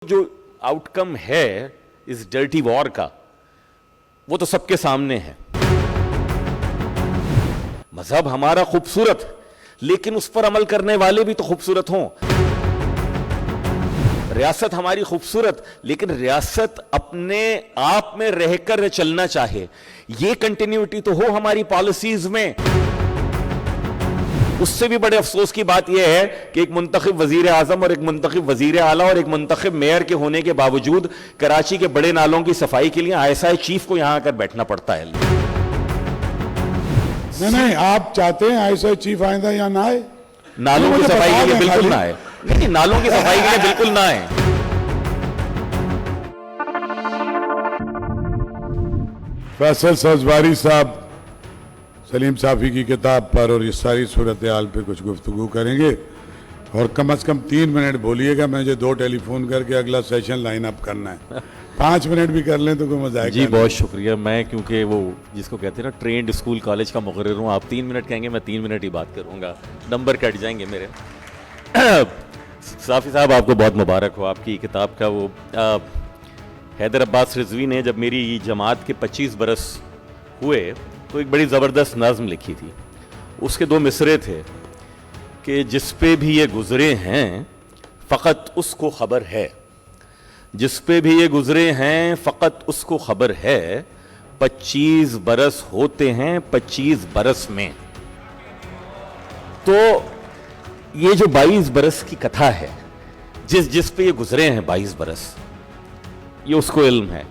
جو آؤٹ کم ہے اس ڈرٹی وار کا وہ تو سب کے سامنے ہے. مذہب ہمارا خوبصورت لیکن اس پر عمل کرنے والے بھی تو خوبصورت ہوں. ریاست ہماری خوبصورت لیکن ریاست اپنے آپ میں رہ کر چلنا چاہے. یہ کنٹینیوٹی تو ہو ہماری پالیسیز میں. اس سے بھی بڑے افسوس کی بات یہ ہے کہ ایک منتخب وزیر اعظم اور ایک منتخب وزیر اعلیٰ اور ایک منتخب میئر کے ہونے کے باوجود کراچی کے بڑے نالوں کی صفائی کے لیے ISI چیف کو یہاں آ کر بیٹھنا پڑتا ہے. نہیں آپ چاہتے ہیں ISI چیف آئندہ یا نہ آئے؟ نالوں کی صفائی کے لیے بالکل نہ آئے. نہیں نالوں کی صفائی کے لیے بالکل نہ آئے. فیصل سبزواری صاحب سلیم صافی کی کتاب پر اور یہ ساری صورتحال پہ کچھ گفتگو کریں گے اور کم از کم 3 منٹ بولیے گا. مجھے 2 ٹیلی فون کر کے اگلا سیشن لائن اپ کرنا ہے. 5 منٹ بھی کر لیں تو کوئی مزہ آئے گا. جی بہت شکریہ. میں کیونکہ وہ جس کو کہتے ہیں نا ٹرینڈ اسکول کالج کا مقرر ہوں. آپ 3 منٹ کہیں گے میں 3 منٹ ہی بات کروں گا. نمبر کٹ جائیں گے میرے. صافی صاحب آپ کو بہت مبارک ہو. آپ کی کتاب کا وہ حیدر عباس رضوی نے جب میری جماعت کے 25 برس ہوئے تو ایک بڑی زبردست نظم لکھی تھی. اس کے 2 مصرے تھے کہ جس پہ بھی یہ گزرے ہیں فقط اس کو خبر ہے. جس پہ بھی یہ گزرے ہیں فقط اس کو خبر ہے. 25 برس ہوتے ہیں 25 برس میں. تو یہ جو 22 برس کی کتھا ہے جس پہ یہ گزرے ہیں 22 برس یہ اس کو علم ہے.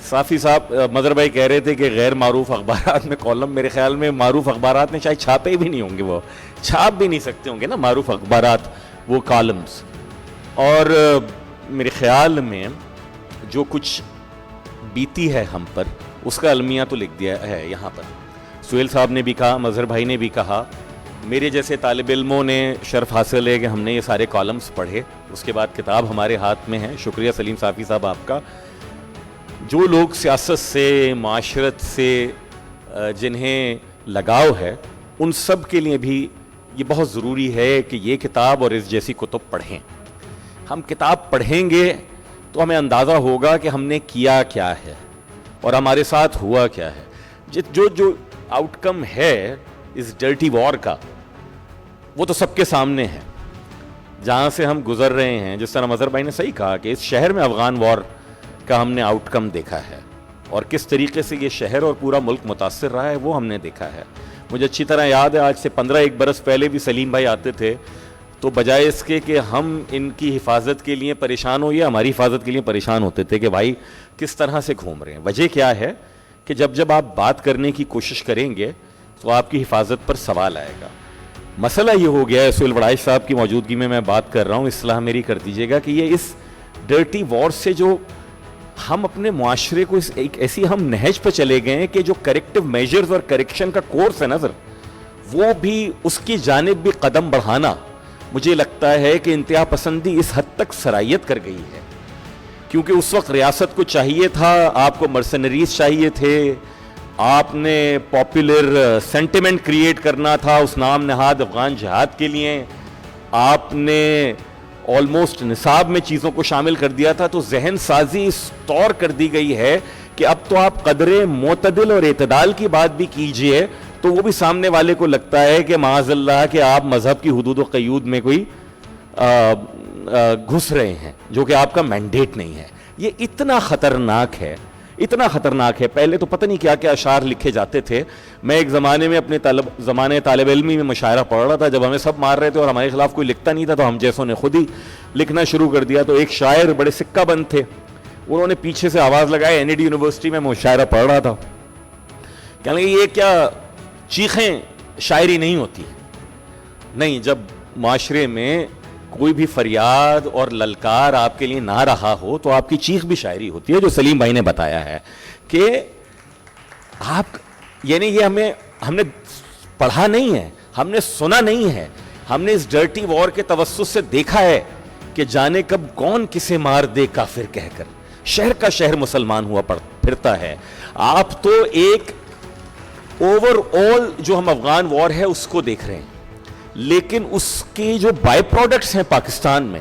صافی صاحب مظہر بھائی کہہ رہے تھے کہ غیر معروف اخبارات میں کالم. میرے خیال میں معروف اخبارات میں شاید چھاپے بھی نہیں ہوں گے. وہ چھاپ بھی نہیں سکتے ہوں گے نا معروف اخبارات وہ کالمز. اور میرے خیال میں جو کچھ بیتی ہے ہم پر اس کا المیہ تو لکھ دیا ہے یہاں پر. سہیل صاحب نے بھی کہا, مظہر بھائی نے بھی کہا, میرے جیسے طالب علموں نے شرف حاصل ہے کہ ہم نے یہ سارے کالمز پڑھے. اس کے بعد کتاب ہمارے ہاتھ میں ہے. شکریہ سلیم صافی صاحب آپ کا. جو لوگ سیاست سے معاشرت سے جنہیں لگاؤ ہے ان سب کے لیے بھی یہ بہت ضروری ہے کہ یہ کتاب اور اس جیسی کتب پڑھیں. ہم کتاب پڑھیں گے تو ہمیں اندازہ ہوگا کہ ہم نے کیا کیا ہے اور ہمارے ساتھ ہوا کیا ہے. جو آؤٹ کم ہے اس ڈرٹی وار کا وہ تو سب کے سامنے ہے. جہاں سے ہم گزر رہے ہیں, جس طرح مظہر بھائی نے صحیح کہا کہ اس شہر میں افغان وار کا ہم نے آؤٹ کم دیکھا ہے اور کس طریقے سے یہ شہر اور پورا ملک متاثر رہا ہے وہ ہم نے دیکھا ہے. مجھے اچھی طرح یاد ہے آج سے 15 برس پہلے بھی سلیم بھائی آتے تھے تو بجائے اس کے کہ ہم ان کی حفاظت کے لیے پریشان ہو یا ہماری حفاظت کے لیے پریشان ہوتے تھے کہ بھائی کس طرح سے گھوم رہے ہیں. وجہ کیا ہے کہ جب آپ بات کرنے کی کوشش کریں گے تو آپ کی حفاظت پر سوال آئے گا. مسئلہ یہ ہو گیا ہے, سہیل وڑائش صاحب کی موجودگی میں بات کر رہا ہوں, اصلاح میری کر دیجیے گا, کہ یہ اس ڈرٹی وار سے جو ہم اپنے معاشرے کو ایک ایسی ہم نہج پہ چلے گئے ہیں کہ جو کریکٹیو میجرز اور کریکشن کا کورس ہے نا سر, وہ بھی اس کی جانب بھی قدم بڑھانا مجھے لگتا ہے کہ انتہا پسندی اس حد تک سرایت کر گئی ہے. کیونکہ اس وقت ریاست کو چاہیے تھا, آپ کو مرسنریز چاہیے تھے, آپ نے پاپولر سینٹیمنٹ کریٹ کرنا تھا اس نام نہاد افغان جہاد کے لیے, آپ نے آلموسٹ نصاب میں چیزوں کو شامل کر دیا تھا. تو ذہن سازی اس طور کر دی گئی ہے کہ اب تو آپ قدر معتدل اور اعتدال کی بات بھی کیجئے تو وہ بھی سامنے والے کو لگتا ہے کہ معاذ اللہ کہ آپ مذہب کی حدود و قیود میں کوئی گھس رہے ہیں جو کہ آپ کا مینڈیٹ نہیں ہے. یہ اتنا خطرناک ہے, اتنا خطرناک ہے. پہلے تو پتہ نہیں کیا کیا اشعار لکھے جاتے تھے. میں ایک زمانے میں اپنے زمانے طالب علمی میں مشاعرہ پڑھ رہا تھا جب ہمیں سب مار رہے تھے اور ہمارے خلاف کوئی لکھتا نہیں تھا تو ہم جیسوں نے خود ہی لکھنا شروع کر دیا. تو ایک شاعر بڑے سکہ بند تھے, انہوں نے پیچھے سے آواز لگائی, NAD یونیورسٹی میں مشاعرہ پڑھ رہا تھا, کہنے لگے یہ کیا چیخیں شاعری نہیں ہوتی. نہیں, جب معاشرے میں کوئی بھی فریاد اور للکار آپ کے لیے نہ رہا ہو تو آپ کی چیخ بھی شاعری ہوتی ہے. جو سلیم بھائی نے بتایا ہے کہ آپ یعنی یہ ہم نے پڑھا نہیں ہے, ہم نے سنا نہیں ہے, ہم نے اس ڈرٹی وار کے توسط سے دیکھا ہے کہ جانے کب کون کسے مار دے کافر کہہ کر شہر کا شہر مسلمان ہوا پھرتا ہے. آپ تو ایک اوور آل جو ہم افغان وار ہے اس کو دیکھ رہے ہیں, لیکن اس کے جو بائی پروڈکٹس ہیں پاکستان میں